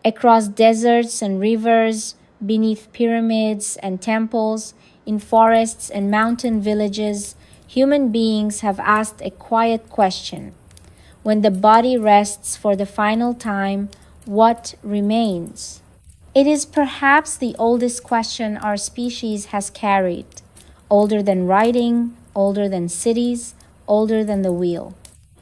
Across deserts and rivers, beneath pyramids and temples, in forests and mountain villages, human beings have asked a quiet question. When the body rests for the final time, what remains? It is perhaps the oldest question our species has carried, older than writing, older than cities, older than the wheel.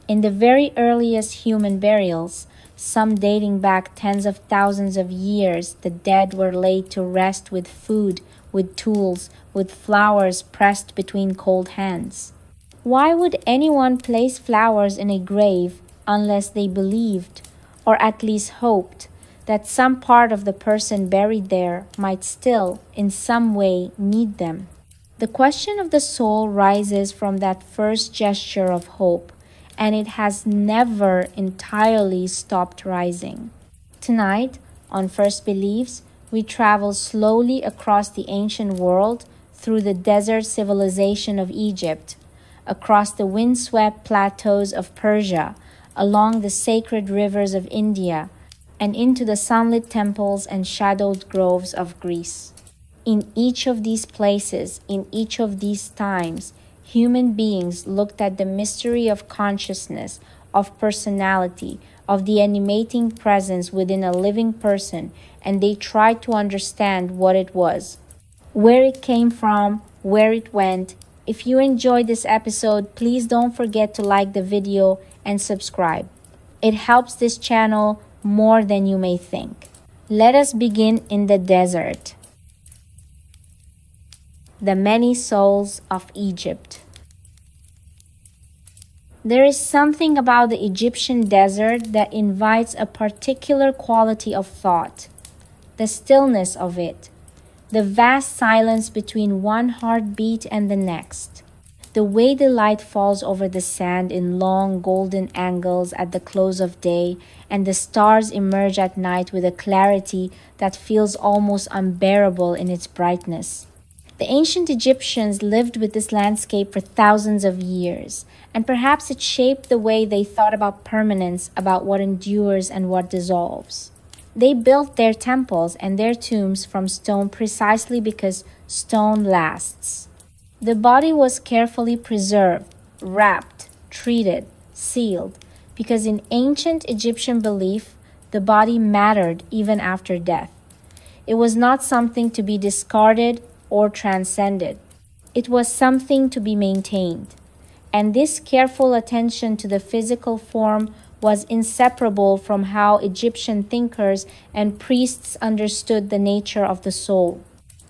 In the very earliest human burials, some dating back tens of thousands of years, the dead were laid to rest with food, with tools, with flowers pressed between cold hands. Why would anyone place flowers in a grave unless they believed, or at least hoped, that some part of the person buried there might still, in some way, need them? The question of the soul rises from that first gesture of hope, and it has never entirely stopped rising. Tonight, on First Beliefs, we travel slowly across the ancient world through the desert civilization of Egypt, across the windswept plateaus of Persia, along the sacred rivers of India, and into the sunlit temples and shadowed groves of Greece. In each of these places, in each of these times, human beings looked at the mystery of consciousness, of personality, of the animating presence within a living person, and they tried to understand what it was, where it came from, where it went. If you enjoyed this episode, please don't forget to like the video and subscribe. It helps this channel more than you may think. Let us begin in the desert. The many souls of Egypt. There is something about the Egyptian desert that invites a particular quality of thought. The stillness of it, the vast silence between one heartbeat and the next, the way the light falls over the sand in long golden angles at the close of day, and the stars emerge at night with a clarity that feels almost unbearable in its brightness. The ancient Egyptians lived with this landscape for thousands of years, and perhaps it shaped the way they thought about permanence, about what endures and what dissolves. They built their temples and their tombs from stone precisely because stone lasts. The body was carefully preserved, wrapped, treated, sealed, because in ancient Egyptian belief, the body mattered even after death. It was not something to be discarded or transcended. It was something to be maintained. And this careful attention to the physical form was inseparable from how Egyptian thinkers and priests understood the nature of the soul.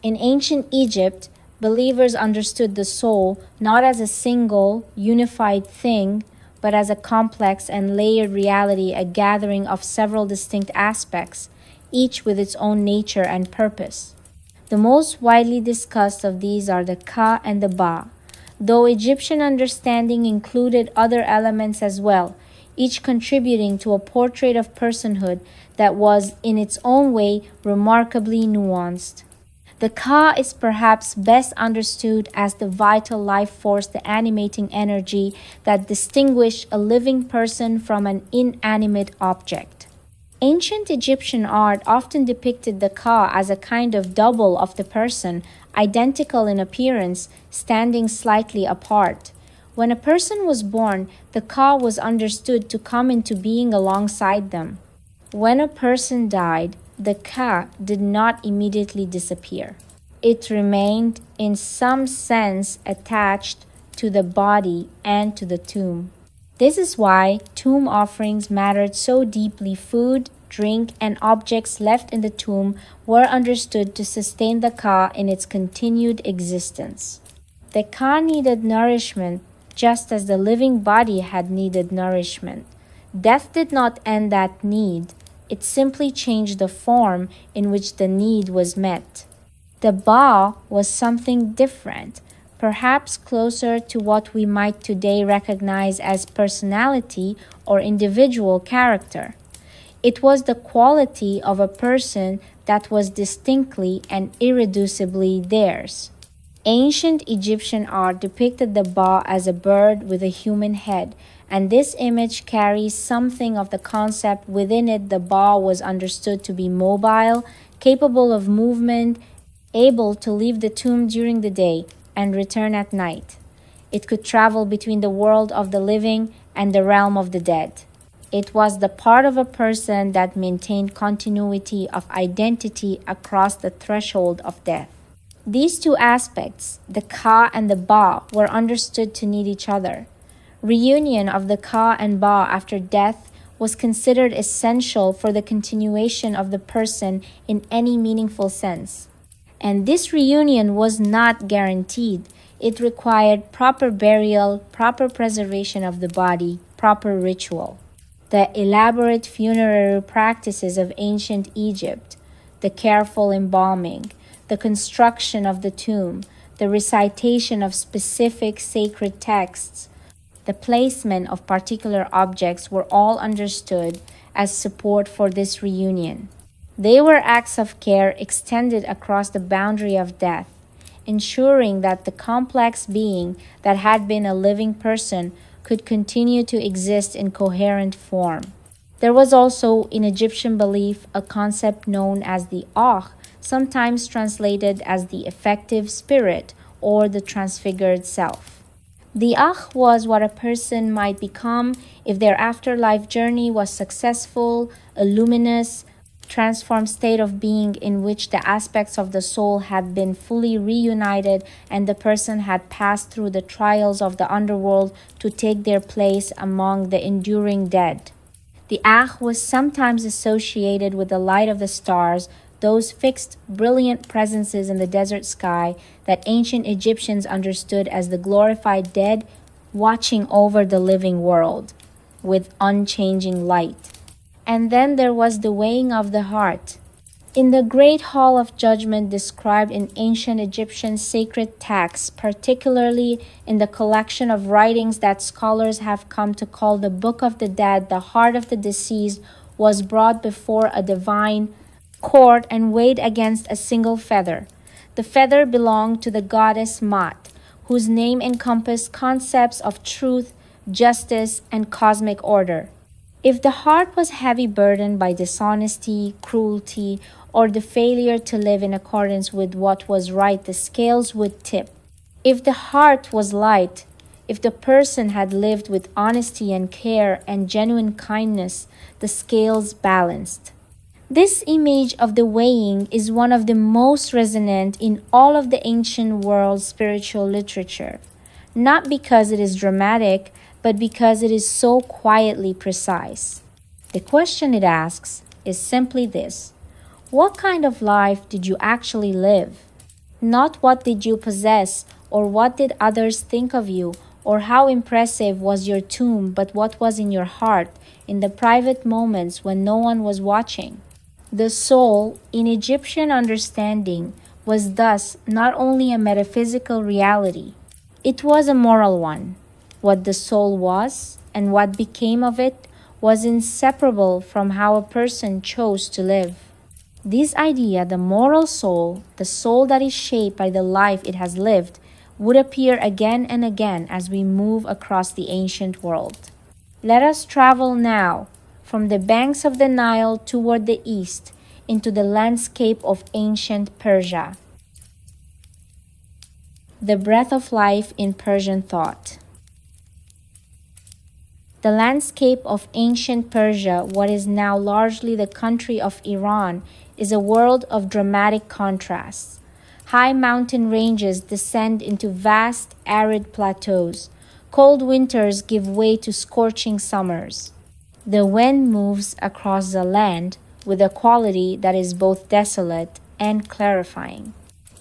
In ancient Egypt, believers understood the soul not as a single, unified thing, but as a complex and layered reality, a gathering of several distinct aspects, each with its own nature and purpose. The most widely discussed of these are the Ka and the Ba, though Egyptian understanding included other elements as well, each contributing to a portrait of personhood that was, in its own way, remarkably nuanced. The Ka is perhaps best understood as the vital life force, the animating energy that distinguished a living person from an inanimate object. Ancient Egyptian art often depicted the Ka as a kind of double of the person, identical in appearance, standing slightly apart. When a person was born, the Ka was understood to come into being alongside them. When a person died, the Ka did not immediately disappear. It remained, in some sense, attached to the body and to the tomb. This is why tomb offerings mattered so deeply. Food, drink, and objects left in the tomb were understood to sustain the Ka in its continued existence. The Ka needed nourishment just as the living body had needed nourishment. Death did not end that need. It simply changed the form in which the need was met. The Ba was something different, perhaps closer to what we might today recognize as personality or individual character. It was the quality of a person that was distinctly and irreducibly theirs. Ancient Egyptian art depicted the Ba as a bird with a human head, and this image carries something of the concept within it. The Ba was understood to be mobile, capable of movement, able to leave the tomb during the day and return at night. It could travel between the world of the living and the realm of the dead. It was the part of a person that maintained continuity of identity across the threshold of death. These two aspects, the Ka and the Ba, were understood to need each other. Reunion of the Ka and Ba after death was considered essential for the continuation of the person in any meaningful sense. And this reunion was not guaranteed. It required proper burial, proper preservation of the body, proper ritual. The elaborate funerary practices of ancient Egypt, the careful embalming, the construction of the tomb, the recitation of specific sacred texts, the placement of particular objects were all understood as support for this reunion. They were acts of care extended across the boundary of death, ensuring that the complex being that had been a living person could continue to exist in coherent form. There was also, in Egyptian belief, a concept known as the Akh, sometimes translated as the effective spirit or the transfigured self. The Akh was what a person might become if their afterlife journey was successful, a luminous, transformed state of being in which the aspects of the soul had been fully reunited and the person had passed through the trials of the underworld to take their place among the enduring dead. The Akh was sometimes associated with the light of the stars, those fixed, brilliant presences in the desert sky that ancient Egyptians understood as the glorified dead watching over the living world with unchanging light. And then there was the weighing of the heart. In the great hall of judgment described in ancient Egyptian sacred texts, particularly in the collection of writings that scholars have come to call the Book of the Dead, the heart of the deceased was brought before a divine court and weighed against a single feather. The feather belonged to the goddess Mat, whose name encompassed concepts of truth, justice, and cosmic order. If the heart was heavy burdened by dishonesty, cruelty, or the failure to live in accordance with what was right, the scales would tip. If the heart was light, if the person had lived with honesty and care and genuine kindness, the scales balanced. This image of the weighing is one of the most resonant in all of the ancient world's spiritual literature, not because it is dramatic, but because it is so quietly precise. The question it asks is simply this: what kind of life did you actually live? Not what did you possess, or what did others think of you, or how impressive was your tomb, but what was in your heart in the private moments when no one was watching. The soul, in Egyptian understanding, was thus not only a metaphysical reality, it was a moral one. What the soul was and what became of it was inseparable from how a person chose to live. This idea, the moral soul, the soul that is shaped by the life it has lived, would appear again and again as we move across the ancient world. Let us travel now from the banks of the Nile toward the east into the landscape of ancient Persia. The breath of life in Persian thought. The landscape of ancient Persia, what is now largely the country of Iran, is a world of dramatic contrasts. High mountain ranges descend into vast arid plateaus. Cold winters give way to scorching summers. The wind moves across the land with a quality that is both desolate and clarifying.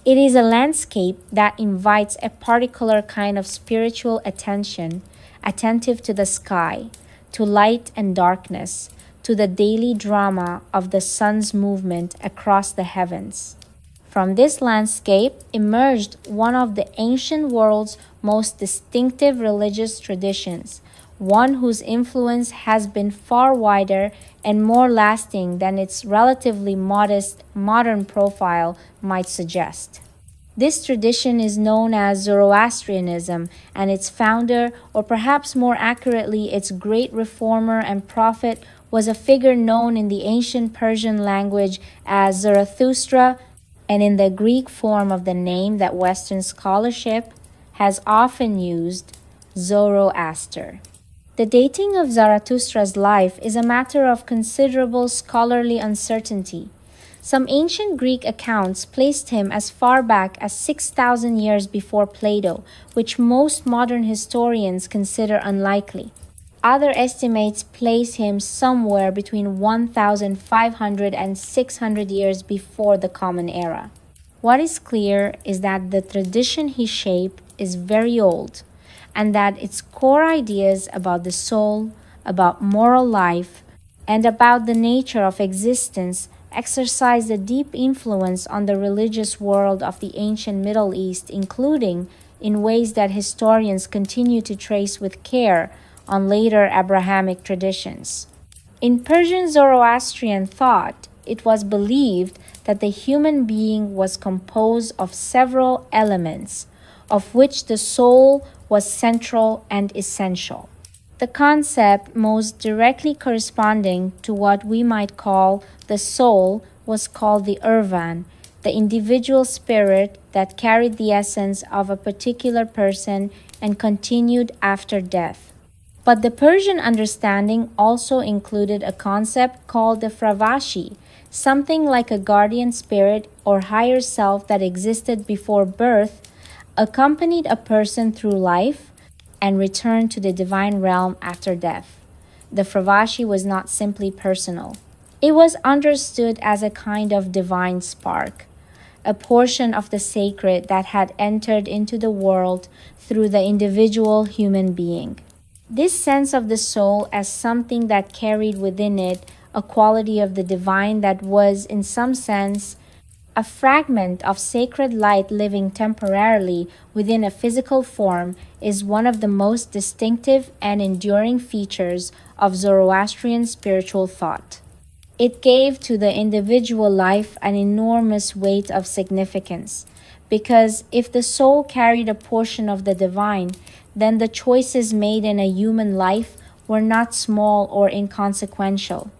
It is a landscape that invites a particular kind of spiritual attention, attentive to the sky, to light and darkness, to the daily drama of the sun's movement across the heavens. From this landscape emerged one of the ancient world's most distinctive religious traditions, one whose influence has been far wider and more lasting than its relatively modest modern profile might suggest. This tradition is known as Zoroastrianism, and its founder, or perhaps more accurately, its great reformer and prophet, was a figure known in the ancient Persian language as Zarathustra, and in the Greek form of the name that Western scholarship has often used, Zoroaster. The dating of Zarathustra's life is a matter of considerable scholarly uncertainty. Some ancient Greek accounts placed him as far back as 6,000 years before Plato, which most modern historians consider unlikely. Other estimates place him somewhere between 1,500 and 600 years before the Common Era. What is clear is that the tradition he shaped is very old, and that its core ideas about the soul, about moral life, and about the nature of existence exercised a deep influence on the religious world of the ancient Middle East, including in ways that historians continue to trace with care on later Abrahamic traditions. In Persian Zoroastrian thought, it was believed that the human being was composed of several elements, of which the soul was central and essential. The concept most directly corresponding to what we might call the soul was called the urvan, the individual spirit that carried the essence of a particular person and continued after death. But the Persian understanding also included a concept called the fravashi, something like a guardian spirit or higher self that existed before birth, accompanied a person through life, and returned to the divine realm after death. The fravashi was not simply personal. It was understood as a kind of divine spark, a portion of the sacred that had entered into the world through the individual human being. This sense of the soul as something that carried within it a quality of the divine that was, in some sense, a fragment of sacred light living temporarily within a physical form is one of the most distinctive and enduring features of Zoroastrian spiritual thought. It gave to the individual life an enormous weight of significance, because if the soul carried a portion of the divine, then the choices made in a human life were not small or inconsequential.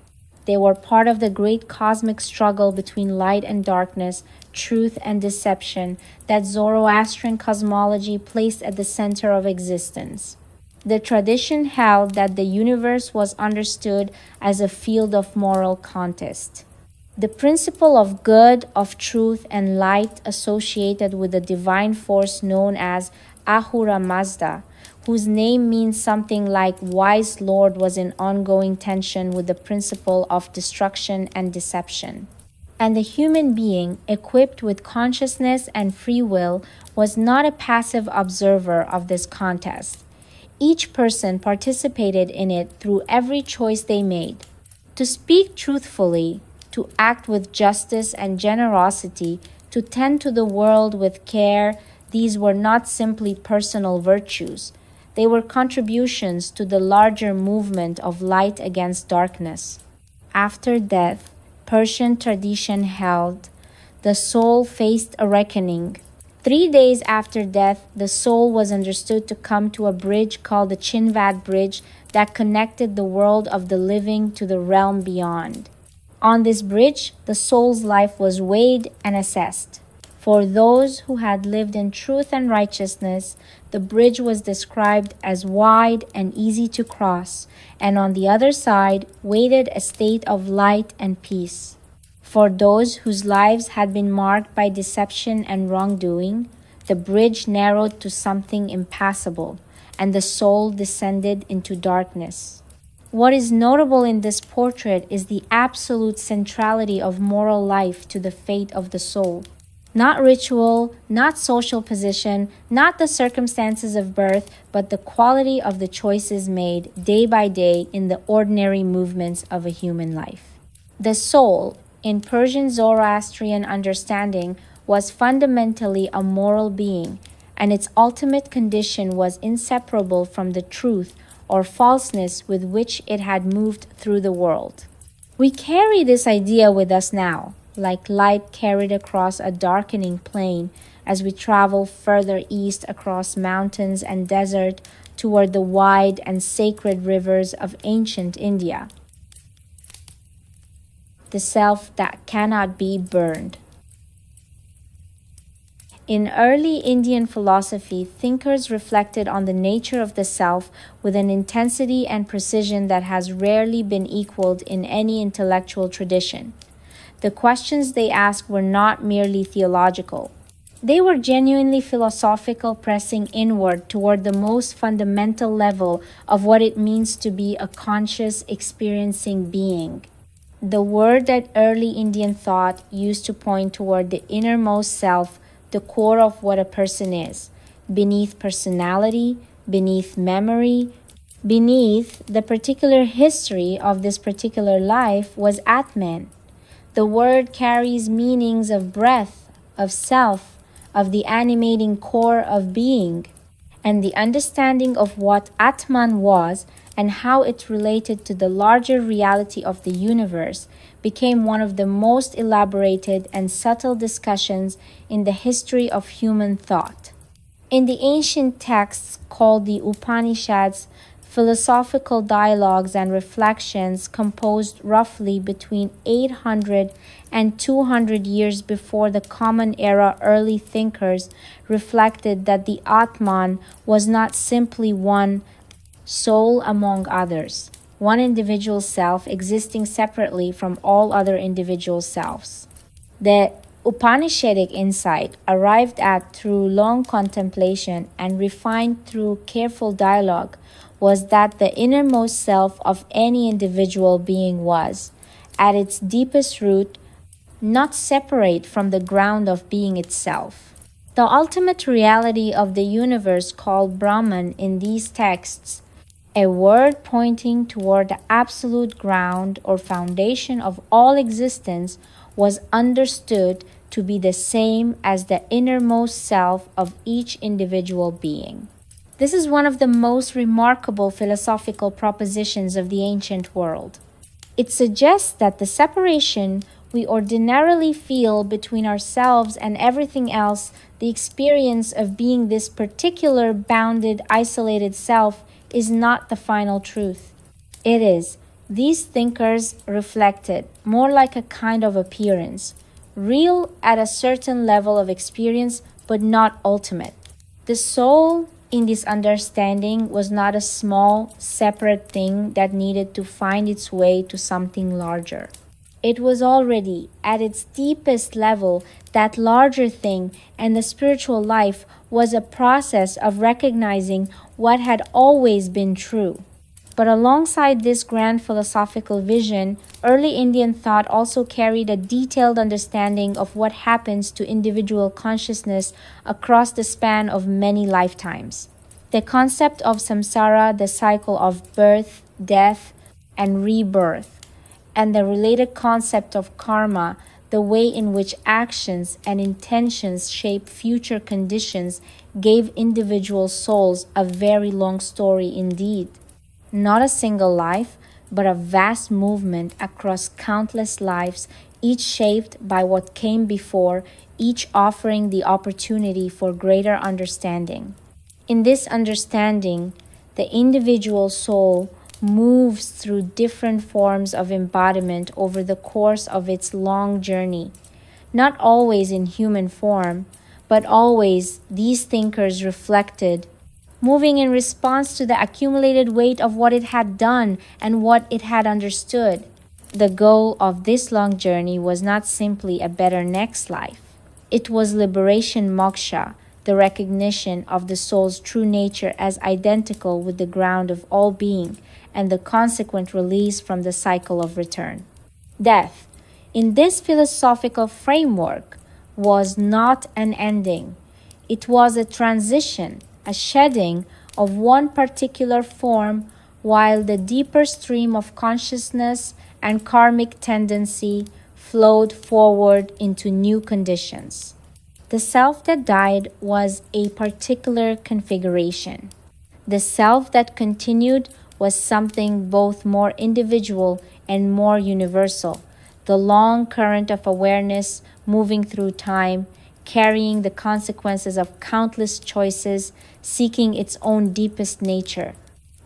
They were part of the great cosmic struggle between light and darkness, truth and deception that Zoroastrian cosmology placed at the center of existence. The tradition held that the universe was understood as a field of moral contest. The principle of good, of truth, and light associated with the divine force known as Ahura Mazda, whose name means something like wise lord, was in ongoing tension with the principle of destruction and deception. And the human being, equipped with consciousness and free will, was not a passive observer of this contest. Each person participated in it through every choice they made. To speak truthfully, to act with justice and generosity, to tend to the world with care, these were not simply personal virtues. They were contributions to the larger movement of light against darkness. After death, Persian tradition held, the soul faced a reckoning. 3 days after death, the soul was understood to come to a bridge called the Chinvad Bridge that connected the world of the living to the realm beyond. On this bridge, the soul's life was weighed and assessed. For those who had lived in truth and righteousness, the bridge was described as wide and easy to cross, and on the other side waited a state of light and peace. For those whose lives had been marked by deception and wrongdoing, the bridge narrowed to something impassable, and the soul descended into darkness. What is notable in this portrait is the absolute centrality of moral life to the fate of the soul. Not ritual, not social position, not the circumstances of birth, but the quality of the choices made day by day in the ordinary movements of a human life. The soul, in Persian Zoroastrian understanding, was fundamentally a moral being, and its ultimate condition was inseparable from the truth or falseness with which it had moved through the world. We carry this idea with us now. like light carried across a darkening plain as we travel further east across mountains and desert toward the wide and sacred rivers of ancient India. The self that cannot be burned. In early Indian philosophy, thinkers reflected on the nature of the self with an intensity and precision that has rarely been equaled in any intellectual tradition. The questions they asked were not merely theological. They were genuinely philosophical, pressing inward toward the most fundamental level of what it means to be a conscious, experiencing being. The word that early Indian thought used to point toward the innermost self, the core of what a person is, beneath personality, beneath memory, beneath the particular history of this particular life, was Atman. The word carries meanings of breath, of self, of the animating core of being, and the understanding of what Atman was and how it related to the larger reality of the universe became one of the most elaborated and subtle discussions in the history of human thought. In the ancient texts called the Upanishads, philosophical dialogues and reflections composed roughly between 800 and 200 years before the Common Era early thinkers reflected that the Atman was not simply one soul among others, one individual self existing separately from all other individual selves. The Upanishadic insight, arrived at through long contemplation and refined through careful dialogue, was that the innermost self of any individual being was, at its deepest root, not separate from the ground of being itself. The ultimate reality of the universe called Brahman in these texts, a word pointing toward the absolute ground or foundation of all existence, was understood to be the same as the innermost self of each individual being. This is one of the most remarkable philosophical propositions of the ancient world. It suggests that the separation we ordinarily feel between ourselves and everything else, the experience of being this particular bounded, isolated self, is not the final truth. It is, these thinkers reflected, more like a kind of appearance, real at a certain level of experience, but not ultimate. The soul in this understanding was not a small, separate thing that needed to find its way to something larger. It was already, at its deepest level, that larger thing, and the spiritual life was a process of recognizing what had always been true. But alongside this grand philosophical vision, early Indian thought also carried a detailed understanding of what happens to individual consciousness across the span of many lifetimes. The concept of samsara, the cycle of birth, death, and rebirth, and the related concept of karma, the way in which actions and intentions shape future conditions, gave individual souls a very long story indeed. Not a single life, but a vast movement across countless lives, each shaped by what came before, each offering the opportunity for greater understanding. In this understanding, the individual soul moves through different forms of embodiment over the course of its long journey, not always in human form, but always, these thinkers reflected, moving in response to the accumulated weight of what it had done and what it had understood. The goal of this long journey was not simply a better next life. It was liberation moksha, the recognition of the soul's true nature as identical with the ground of all being, and the consequent release from the cycle of return. Death, in this philosophical framework, was not an ending. It was a transition, a shedding of one particular form, while the deeper stream of consciousness and karmic tendency flowed forward into new conditions. The self that died was a particular configuration. The self that continued was something both more individual and more universal, the long current of awareness moving through time, carrying the consequences of countless choices, seeking its own deepest nature.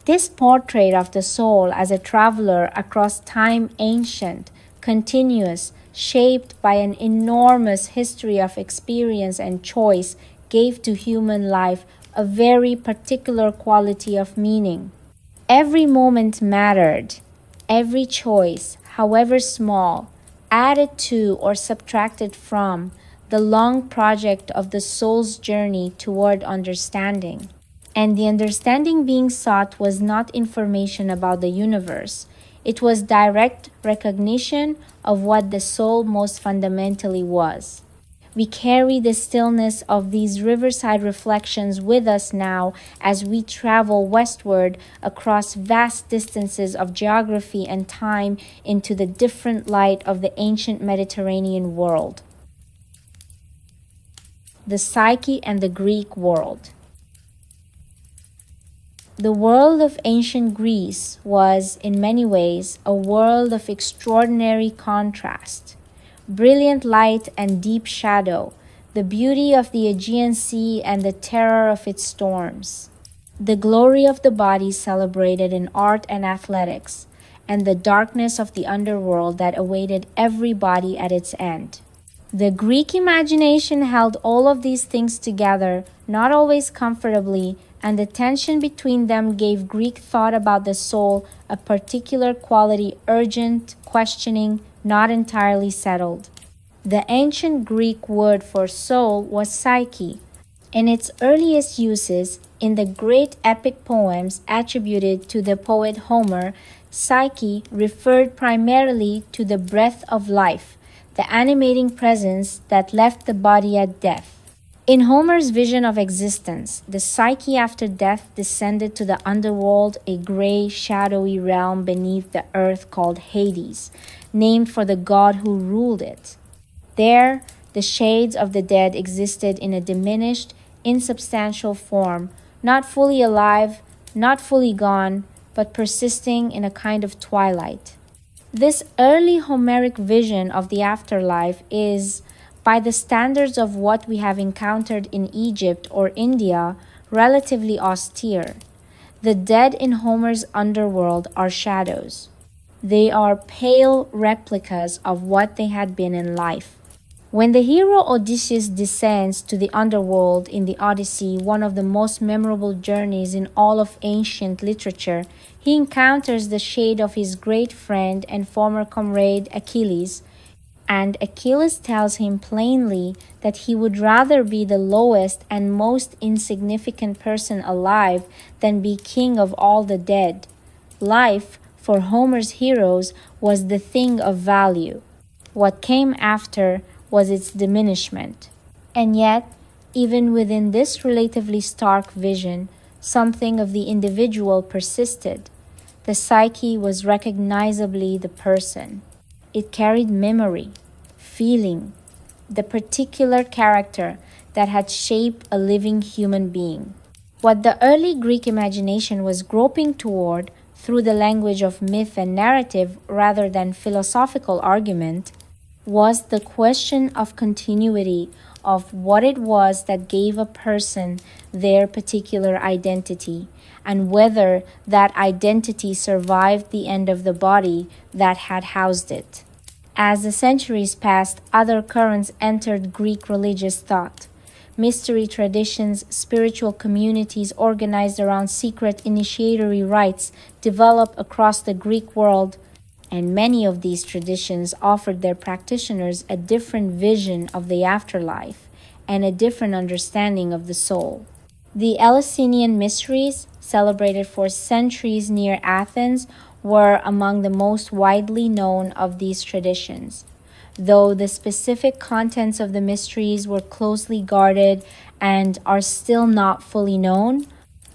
This portrait of the soul as a traveler across time, ancient, continuous, shaped by an enormous history of experience and choice, gave to human life a very particular quality of meaning. Every moment mattered. Every choice, however small, added to or subtracted from the long project of the soul's journey toward understanding. And the understanding being sought was not information about the universe. It was direct recognition of what the soul most fundamentally was. We carry the stillness of these riverside reflections with us now as we travel westward across vast distances of geography and time into the different light of the ancient Mediterranean world. The Psyche and the Greek world. The world of ancient Greece was, in many ways, a world of extraordinary contrast. Brilliant light and deep shadow, the beauty of the Aegean Sea and the terror of its storms, the glory of the body celebrated in art and athletics, and the darkness of the underworld that awaited every body at its end. The Greek imagination held all of these things together, not always comfortably, and the tension between them gave Greek thought about the soul a particular quality, urgent, questioning, not entirely settled. The ancient Greek word for soul was psyche. In its earliest uses, in the great epic poems attributed to the poet Homer, psyche referred primarily to the breath of life, the animating presence that left the body at death. In Homer's vision of existence, the psyche after death descended to the underworld, a gray, shadowy realm beneath the earth called Hades, named for the god who ruled it. There, the shades of the dead existed in a diminished, insubstantial form, not fully alive, not fully gone, but persisting in a kind of twilight. This early Homeric vision of the afterlife is, by the standards of what we have encountered in Egypt or India, relatively austere. The dead in Homer's underworld are shadows. They are pale replicas of what they had been in life. When the hero Odysseus descends to the underworld in the Odyssey, one of the most memorable journeys in all of ancient literature, he encounters the shade of his great friend and former comrade Achilles, and Achilles tells him plainly that he would rather be the lowest and most insignificant person alive than be king of all the dead. Life, for Homer's heroes, was the thing of value. What came after was its diminishment. And yet, even within this relatively stark vision, something of the individual persisted. The psyche was recognizably the person. It carried memory, feeling, the particular character that had shaped a living human being. What the early Greek imagination was groping toward through the language of myth and narrative rather than philosophical argument was the question of continuity, of what it was that gave a person their particular identity, and whether that identity survived the end of the body that had housed it. As the centuries passed, other currents entered Greek religious thought. Mystery traditions, spiritual communities organized around secret initiatory rites developed across the Greek world, and many of these traditions offered their practitioners a different vision of the afterlife and a different understanding of the soul. The Eleusinian mysteries, celebrated for centuries near Athens, were among the most widely known of these traditions. Though the specific contents of the mysteries were closely guarded and are still not fully known,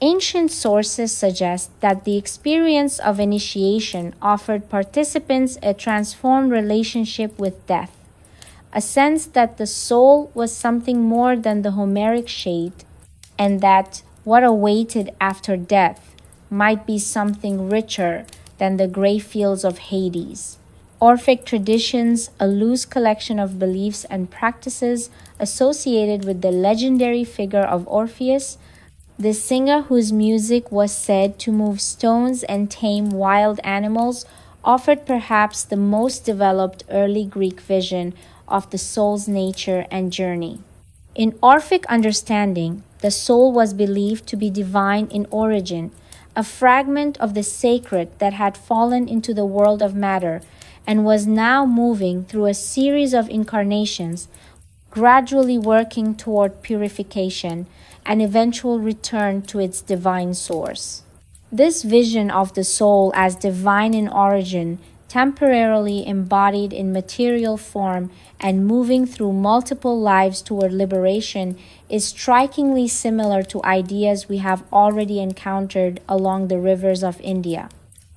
ancient sources suggest that the experience of initiation offered participants a transformed relationship with death, a sense that the soul was something more than the Homeric shade, and that what awaited after death might be something richer than the gray fields of Hades. Orphic traditions, a loose collection of beliefs and practices associated with the legendary figure of Orpheus, the singer whose music was said to move stones and tame wild animals, offered perhaps the most developed early Greek vision of the soul's nature and journey. In Orphic understanding, the soul was believed to be divine in origin, a fragment of the sacred that had fallen into the world of matter and was now moving through a series of incarnations, gradually working toward purification and eventual return to its divine source. This vision of the soul as divine in origin, temporarily embodied in material form and moving through multiple lives toward liberation, is strikingly similar to ideas we have already encountered along the rivers of India.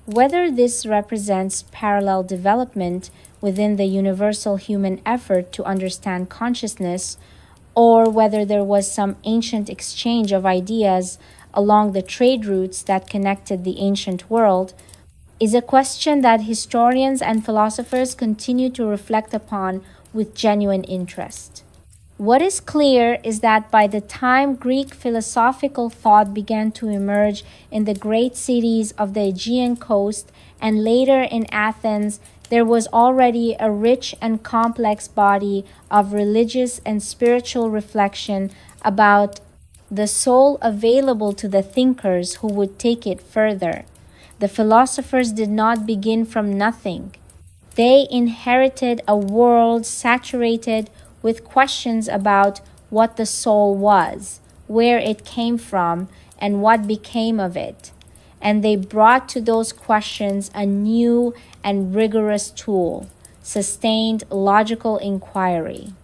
Whether this represents parallel development within the universal human effort to understand consciousness, or whether there was some ancient exchange of ideas along the trade routes that connected the ancient world, is a question that historians and philosophers continue to reflect upon with genuine interest. What is clear is that by the time Greek philosophical thought began to emerge in the great cities of the Aegean coast and later in Athens, there was already a rich and complex body of religious and spiritual reflection about the soul available to the thinkers who would take it further. The philosophers did not begin from nothing. They inherited a world saturated with questions about what the soul was, where it came from, and what became of it. And they brought to those questions a new and rigorous tool, sustained logical inquiry.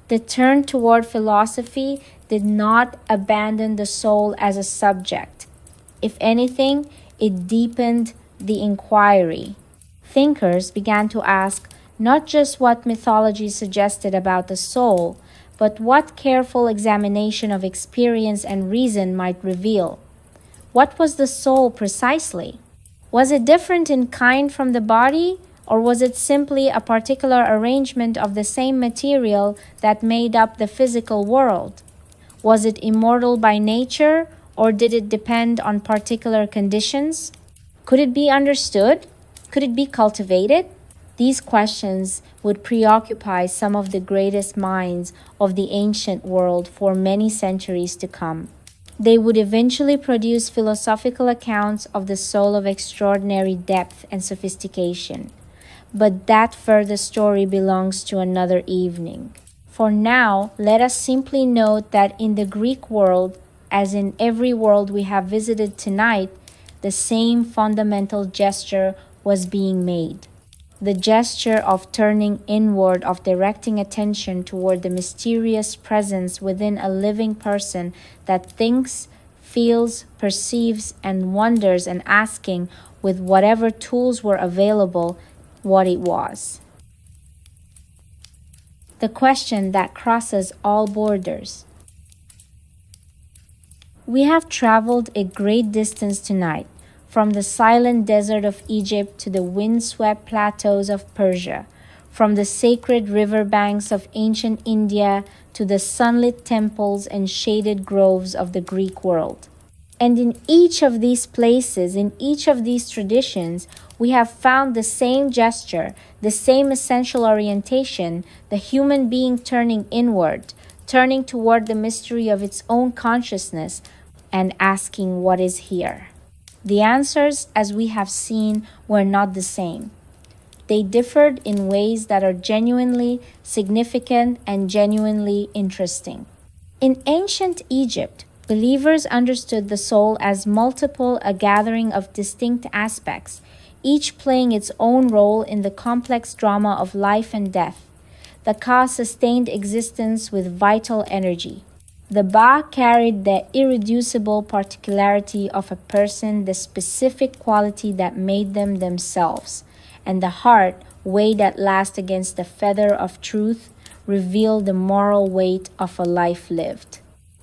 The turn toward philosophy did not abandon the soul as a subject. If anything, it deepened the inquiry. Thinkers began to ask not just what mythology suggested about the soul, but what careful examination of experience and reason might reveal. What was the soul precisely? Was it different in kind from the body, or was it simply a particular arrangement of the same material that made up the physical world? Was it immortal by nature, or did it depend on particular conditions? Could it be understood? Could it be cultivated? These questions would preoccupy some of the greatest minds of the ancient world for many centuries to come. They would eventually produce philosophical accounts of the soul of extraordinary depth and sophistication. But that further story belongs to another evening. For now, let us simply note that in the Greek world, as in every world we have visited tonight, the same fundamental gesture was being made. The gesture of turning inward, of directing attention toward the mysterious presence within a living person that thinks, feels, perceives, and wonders, and asking, with whatever tools were available, what it was. The question that crosses all borders. We have traveled a great distance tonight, from the silent desert of Egypt to the wind-swept plateaus of Persia, from the sacred river banks of ancient India to the sunlit temples and shaded groves of the Greek world. And in each of these places, in each of these traditions, we have found the same gesture, the same essential orientation, the human being turning inward, turning toward the mystery of its own consciousness, and asking what is here. The answers, as we have seen, were not the same. They differed in ways that are genuinely significant and genuinely interesting. In ancient Egypt, believers understood the soul as multiple, a gathering of distinct aspects, each playing its own role in the complex drama of life and death. The Ka sustained existence with vital energy. The Ba carried the irreducible particularity of a person, the specific quality that made them themselves. And the heart, weighed at last against the feather of truth, revealed the moral weight of a life lived.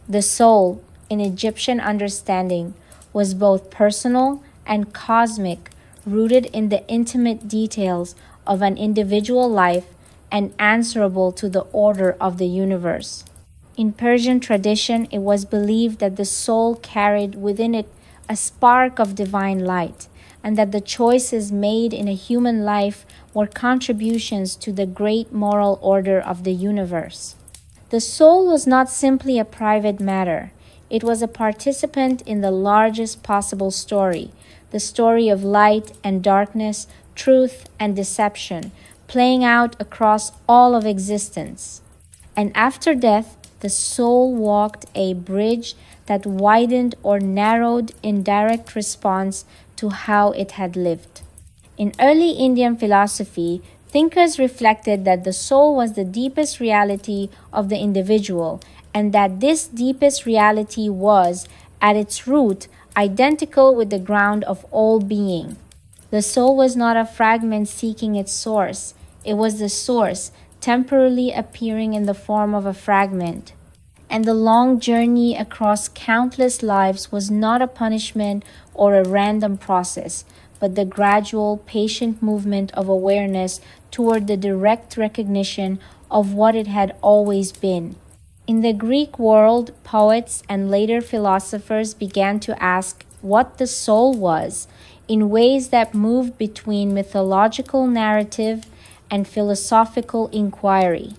The soul, in Egyptian understanding, was both personal and cosmic, rooted in the intimate details of an individual life and answerable to the order of the universe. In Persian tradition, it was believed that the soul carried within it a spark of divine light, and that the choices made in a human life were contributions to the great moral order of the universe. The soul was not simply a private matter, it was a participant in the largest possible story, the story of light and darkness, truth and deception, playing out across all of existence. And after death, the soul walked a bridge that widened or narrowed in direct response to how it had lived. In early Indian philosophy, thinkers reflected that the soul was the deepest reality of the individual, and that this deepest reality was, at its root, identical with the ground of all being. The soul was not a fragment seeking its source, it was the source, temporarily appearing in the form of a fragment. And the long journey across countless lives was not a punishment or a random process, but the gradual, patient movement of awareness toward the direct recognition of what it had always been. In the Greek world, poets and later philosophers began to ask what the soul was in ways that moved between mythological narrative and philosophical inquiry.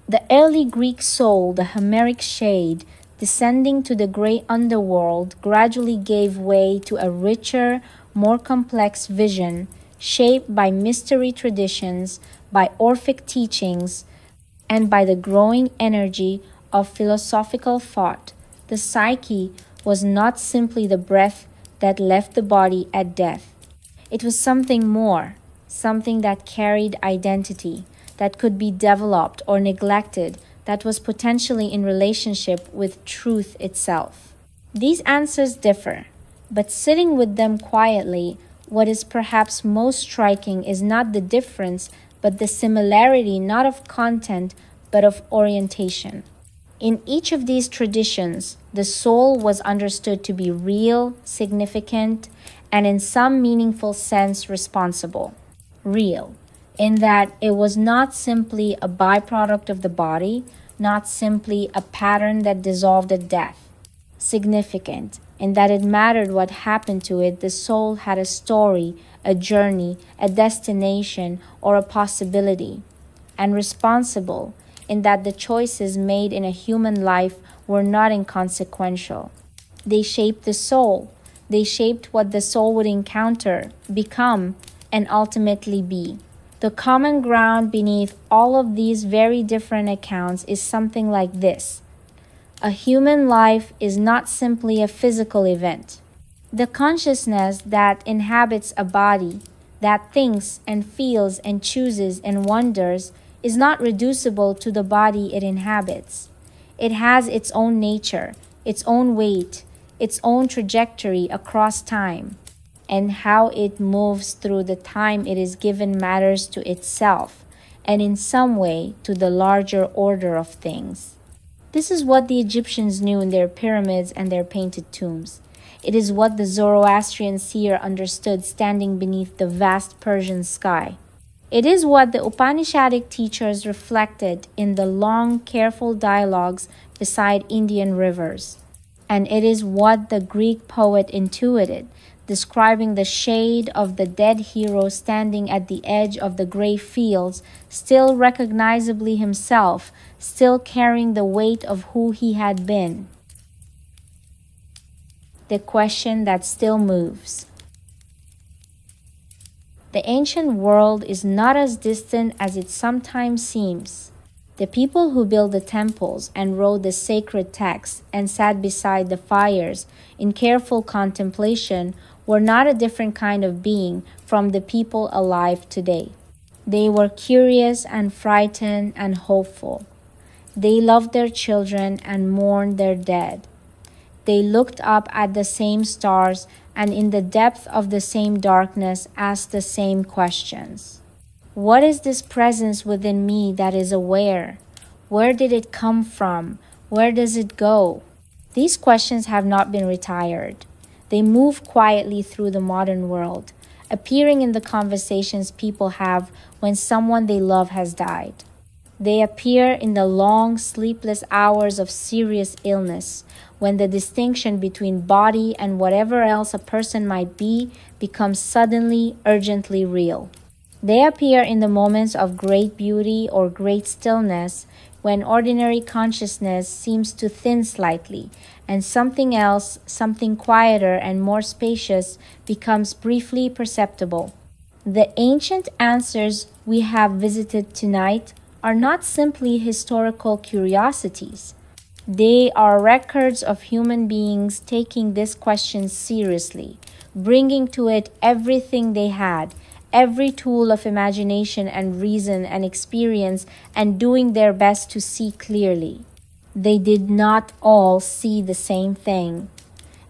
The early Greek soul, the Homeric shade, descending to the gray underworld, gradually gave way to a richer, more complex vision, shaped by mystery traditions, by Orphic teachings, and by the growing energy of philosophical thought. The psyche was not simply the breath that left the body at death. It was something more, something that carried identity, that could be developed or neglected, that was potentially in relationship with truth itself. These answers differ, but sitting with them quietly, what is perhaps most striking is not the difference, but the similarity not of content, but of orientation. In each of these traditions, the soul was understood to be real, significant, and in some meaningful sense responsible. Real, in that it was not simply a byproduct of the body, not simply a pattern that dissolved at death. Significant, in that it mattered what happened to it, the soul had a story, a journey, a destination, or a possibility. And responsible, in that the choices made in a human life were not inconsequential. They shaped the soul. They shaped what the soul would encounter, become, and ultimately be. The common ground beneath all of these very different accounts is something like this. A human life is not simply a physical event. The consciousness that inhabits a body, that thinks and feels and chooses and wonders, is not reducible to the body it inhabits. It has its own nature, its own weight, its own trajectory across time, and how it moves through the time it is given matters to itself, and in some way to the larger order of things. This is what the Egyptians knew in their pyramids and their painted tombs. It is what the Zoroastrian seer understood standing beneath the vast Persian sky. It is what the Upanishadic teachers reflected in the long, careful dialogues beside Indian rivers. And it is what the Greek poet intuited, describing the shade of the dead hero standing at the edge of the gray fields, still recognizably himself, still carrying the weight of who he had been. The question that still moves. The ancient world is not as distant as it sometimes seems. The people who built the temples and wrote the sacred texts and sat beside the fires in careful contemplation were not a different kind of being from the people alive today. They were curious and frightened and hopeful. They loved their children and mourned their dead. They looked up at the same stars and in the depth of the same darkness asked the same questions. What is this presence within me that is aware? Where did it come from? Where does it go? These questions have not been retired. They move quietly through the modern world, appearing in the conversations people have when someone they love has died. They appear in the long, sleepless hours of serious illness, when the distinction between body and whatever else a person might be becomes suddenly, urgently real. They appear in the moments of great beauty or great stillness, when ordinary consciousness seems to thin slightly, and something else, something quieter and more spacious, becomes briefly perceptible. The ancient answers we have visited tonight are not simply historical curiosities. They are records of human beings taking this question seriously, bringing to it everything they had, every tool of imagination and reason and experience, and doing their best to see clearly. They did not all see the same thing,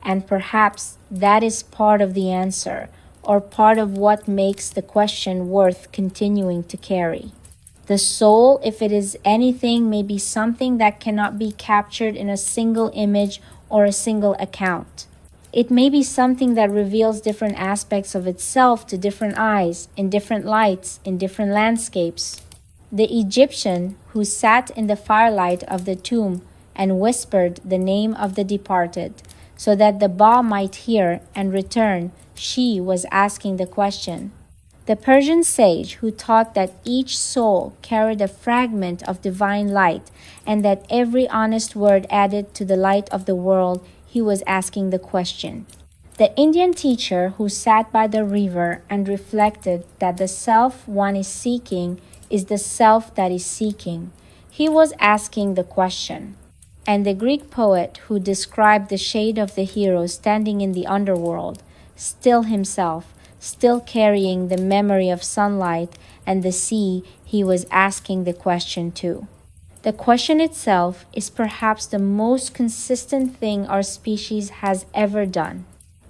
and perhaps that is part of the answer, or part of what makes the question worth continuing to carry. The soul, if it is anything, may be something that cannot be captured in a single image or a single account. It may be something that reveals different aspects of itself to different eyes, in different lights, in different landscapes. The Egyptian who sat in the firelight of the tomb and whispered the name of the departed, so that the Ba might hear and return, she was asking the question. The Persian sage who taught that each soul carried a fragment of divine light and that every honest word added to the light of the world, he was asking the question. The Indian teacher who sat by the river and reflected that the self one is seeking is the self that is seeking, he was asking the question. And the Greek poet who described the shade of the hero standing in the underworld, still himself, still carrying the memory of sunlight and the sea, he was asking the question too. The question itself is perhaps the most consistent thing our species has ever done.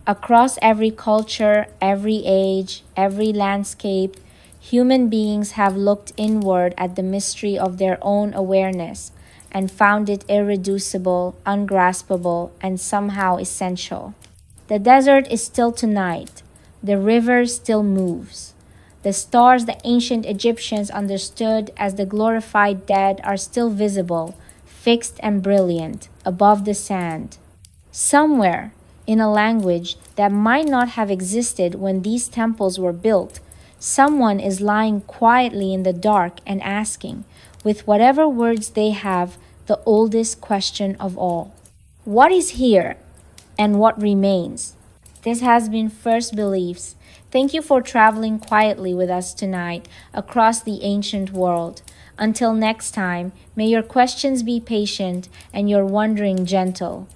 Across every culture, every age, every landscape, human beings have looked inward at the mystery of their own awareness and found it irreducible, ungraspable, and somehow essential. The desert is still tonight. The river still moves. The stars the ancient Egyptians understood as the glorified dead are still visible, fixed and brilliant, above the sand. Somewhere, in a language that might not have existed when these temples were built, someone is lying quietly in the dark and asking, with whatever words they have, the oldest question of all. What is here and what remains? This has been First Beliefs. Thank you for traveling quietly with us tonight across the ancient world. Until next time, may your questions be patient and your wondering gentle.